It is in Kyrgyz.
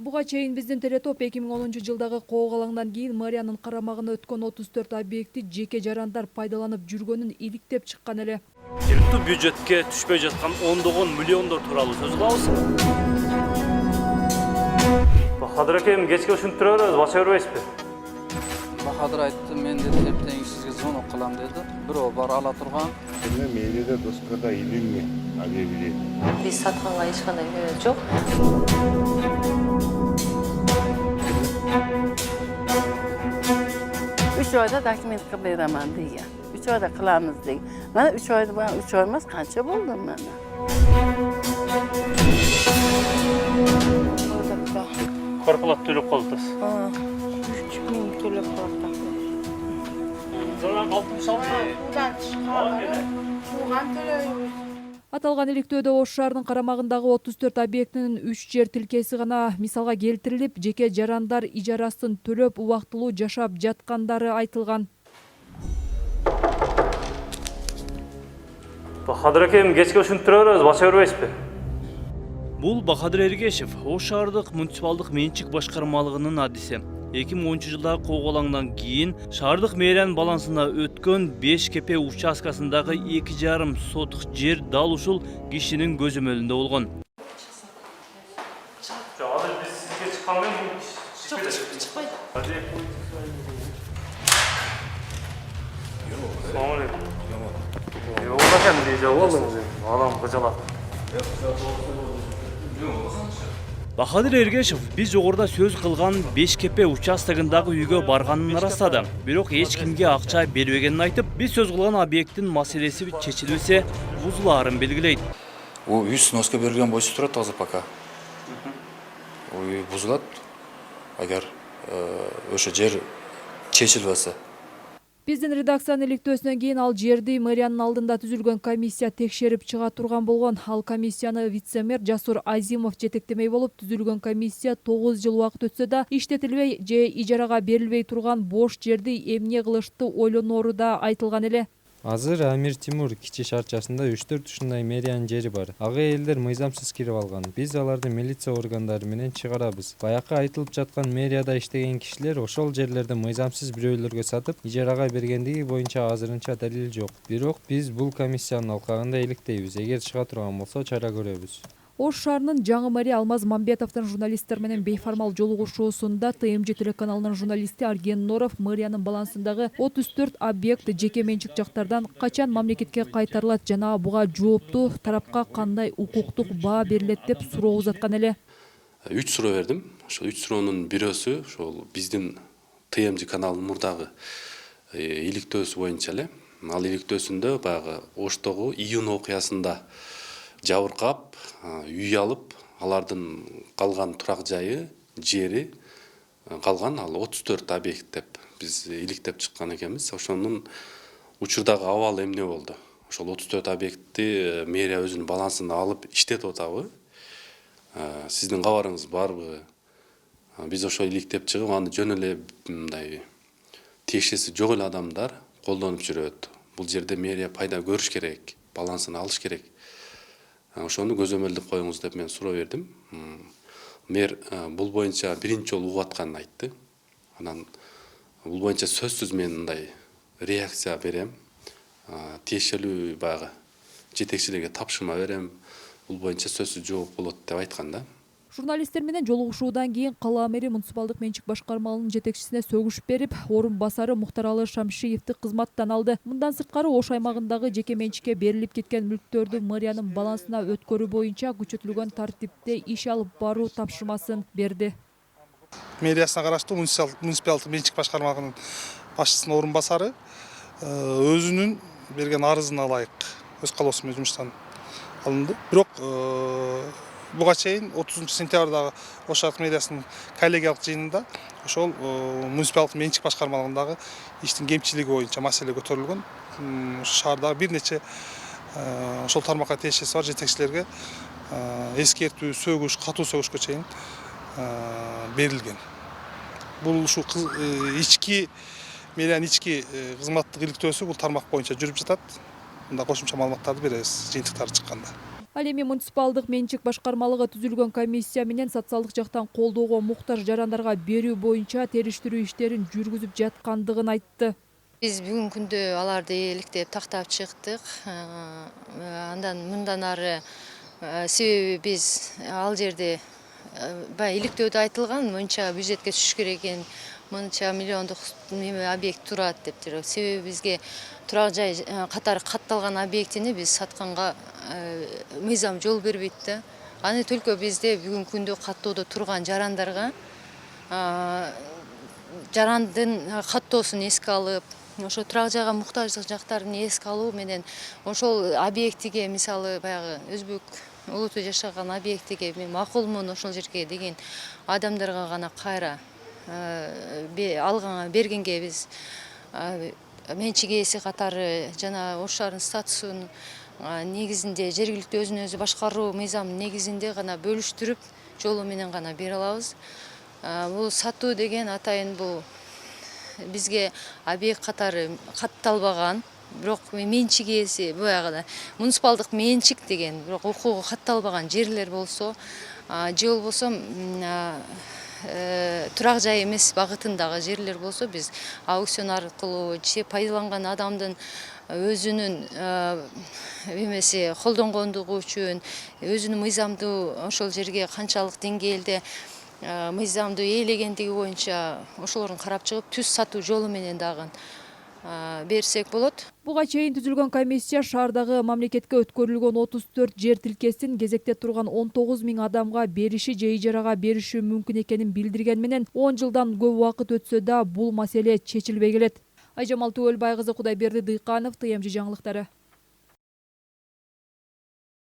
Буга чейин биздин телетоп 2010-жылдагы коогалаңдан кийин мэриянын карамагына өткөн 34 объекти жеке жарандар пайдаланып жүргөнүн иликтеп чыккан эле. Жергиликтүү бюджетке түшпөй жаткан ондогон миллиондор тууралуу сөз кылабыз. Бахадыр акем кечке ушинтип беребиз, баша бербейсизби? Бахадыр айтты, мен де эптен сизге звонок кылам деди. Бирөө бар ала турган. Мэрияда доскада илинме объявление. Биз сатканга эч кандай жок. 3 ayda dokument beremem degan. 3 ayda qilamiz degan. Mana 3 oyda bilan 3 oy emas, qancha bo'ldi mana. Korpolat төлөп калдыңыз. 3000 to'lab qoldi. Zaten altın salma. Buradan chiqadi. Tuğan to'laymiz. Аталган иликтөөдө Ош шаарынын карамагындагы 34 объектинин 3 жер тилкеси гана мисалга келтирилип, жеке жарандар ижарасын төлөп убактылуу жашап жаткандары айтылган. Бахадыр акем кечке ушинтип беребиз, баша бербейсизби? Бул Бахадыр Эргешев, Ош шаардык муниципалдык менчик башкармалыгынын адиси. 2010-жылдагы коогалаңдан кийин шаардык мэриянын балансына өткөн 5 кепе участкасындагы 2,5 сотук жер дал ушул кишинин көзөмөлүндө болгон. Азыр биз сизге чыккан менен бул чыкпайт. Assalamu alaykum. Yo'q ekan deja oldingiz. Adam qıcalaq. Бахадыр Эргешев биз жогоруда сөз кылган 5 кепе участогундагы үйгө барганын ырастады. Бирок эч кимге акча бербегенин айтып, биз сөз кылган объекттин маселеси чечилбесе, бузулаарын белгилейт. Үй сноска берилген бойча турат азыр пока. Үй бузулат. Агар ошо жер чечилбесе. Биздин редакциянын иликтөөсүнөн кийин ал жерди мэриянын алдында түзүлгөн комиссия текшерип чыга турган болгон. Ал комиссияны вице-мэр Жасур Азимов жетектемей болуп, түзүлгөн комиссия 9 жыл убакыт өтсө да иштетилбей же ижарага берилбей турган бош жерди эмне кылышты ойлонору да айтылган эле. Азыр Амир Тимур кичи шарчасында 3-4 ушундай мэриянын жери бар. Ага элдер мыйзамсыз кирип алган. Биз аларды милиция органдары менен чыгарабыз. Баякы айтылып жаткан мэрияда иштеген кишилер ошол жерлерди мыйзамсыз бирөөлөргө сатып, ижарага бергендиги боюнча азырынча далил жок. Бирок биз бул комиссиянын алкагында иликтейбиз. Эгер чыга турган болсо чара көрөбүз. Ош шаарынын жаңы мэри Алмаз Мамбетовдун журналисттер менен бейформал жолугушуусунда ТМЖ телеканалынын журналисти Арген Норов мэриянын балансындагы 34 объект жеке менчик жактардан качан мамлекетке кайтарылат жана буга жооптуу тарапка кандай укуктук баа берилет деп суроо узаткан эле. 3 суроо бердим. Ошол 3 суроонун бирөөсү ошол биздин ТМЖ каналынын мурдагы иликтөөсү боюнча эле. Ал иликтөөсүндө баягы Оштогу июнь окуясында жабыркап, үй алып, алардын калган турак жайы, жери калган ал 34 объект деп биз иликтеп чыккан экенбиз. Ошонун учурдагы абалы эмне болду? Ошол 34 объектти мэрия өзүнүн балансына алып иштетип атабы? Сиздин кабарыңыз барбы? Биз ошо иликтеп чыгып, аны жөн эле мындай тиешеси жок эле адамдар колдонуп жүрөт. Бул жерде мэрия пайда көрүш керек, балансына алыш керек. Ошону көзөмөлдөп коюңуз деп мен суроо бердим. Мэр бул боюнча биринчи жолу угуп атканын айтты. Анан бул боюнча сөзсүз мен мындай реакция берем. Тиешелүү баягы жетекчилерге тапшырма берем. Бул боюнча сөзсүз жооп болот деп айткан да. Журналисттер менен жолугушуудан кийин кала мэри муниципалдык менчик башкармалынын жетекчисине сөгүшүп берип, орун басары Мухтаралы Шамшиевди кызматтан алды. Мындан сырткары Ош аймагындагы жеке менчикке берилип кеткен мүлктөрдү мэриянын балансына өткөрүү боюнча күчөтүлгөн тартипте иш алып баруу тапшырмасын берди. Мэриясына караштуу муниципалдык менчик башкармалыгынын башчысынын орун басары өзүнүн берген арызына ылайык өз калоосу менен жумуштан алынды. Бирок буга чейин 30 сентябрдагы Ош шаардык мэриясынын коллегиялык жыйынында ошол муниципалдык менчик башкармалыгындагы иштин кемчилиги боюнча маселе көтөрүлгөн. Шаардагы бир нече ошол тармакка тиешеси бар жетекчилерге эскертүү, сөгүш, катуу сөгүшкө чейин берилген. Бул ушу ички мэриянын ички кызматтык иликтөөсү бул тармак боюнча жүрүп жатат. Мында кошумча маалыматтарды беребиз жыйынтыктары чыкканда. Ал эми муниципалдык менчик башкармалыгы түзүлгөн комиссия менен социалдык жактан колдоого муктаж жарандарга берүү боюнча териштирүү иштерин жүргүзүп жаткандыгын айтты. Биз бүгүнкү күндө аларды эликтеп тактап чыктык. Андан мындан ары себеби биз ал жерде баягы иликтөөдө айтылган мынча бюджетке түшүш керек экен, мынча миллиондук объект турат дептир. Себеби бизге турак жай катары катталган объектини биз сатканга мыйзам жол бербейт да. Аны только бизде бүгүнкү күндө каттоодо турган жарандарга жарандын каттоосун эске алып, ошо турак жайга муктаждык жактарын эске алуу менен ошол объектиге мисалы баягы өзбек улуту жашаган объектиге мен макулмун ошол жерге деген адамдарга гана кайра алганга бергенге биз менчик ээси катары жана ошолордун статусун негизинде жергиликтүү өзүн өзү башкаруу мыйзамынын негизинде гана бөлүштүрүп жолу менен гана бере алабыз. Бул сатуу деген атайын бул бизге объект катары катталбаган, бирок менчик ээси баягы муниципалдык менчик деген бирок укугу катталбаган жерлер болсо, же болбосо турак жай эмес багытындагы жерлер болсо биз аукцион аркылуу же пайдаланган адамдын өзүнүн эмеси колдонгондугу үчүн өзүнүн мыйзамдуу ошол жерге канчалык деңгээлде мыйзамдуу ээлегендиги боюнча ошолорун карап чыгып түз сатуу жолу менен дагы берсек болот. Буга чейин түзүлгөн комиссия шаардагы мамлекетке өткөрүлгөн 34 жер тилкесин кезекте турган 19 000 адамга бериши же ижарага бериши мүмкүн экенин билдирген менен 10 жылдан көп убакыт өтсө да бул маселе чечилбей келет. Айжамал Түгөлбай кызы, Кудайберди Дыйканов, ТМЖ жаңылыктары.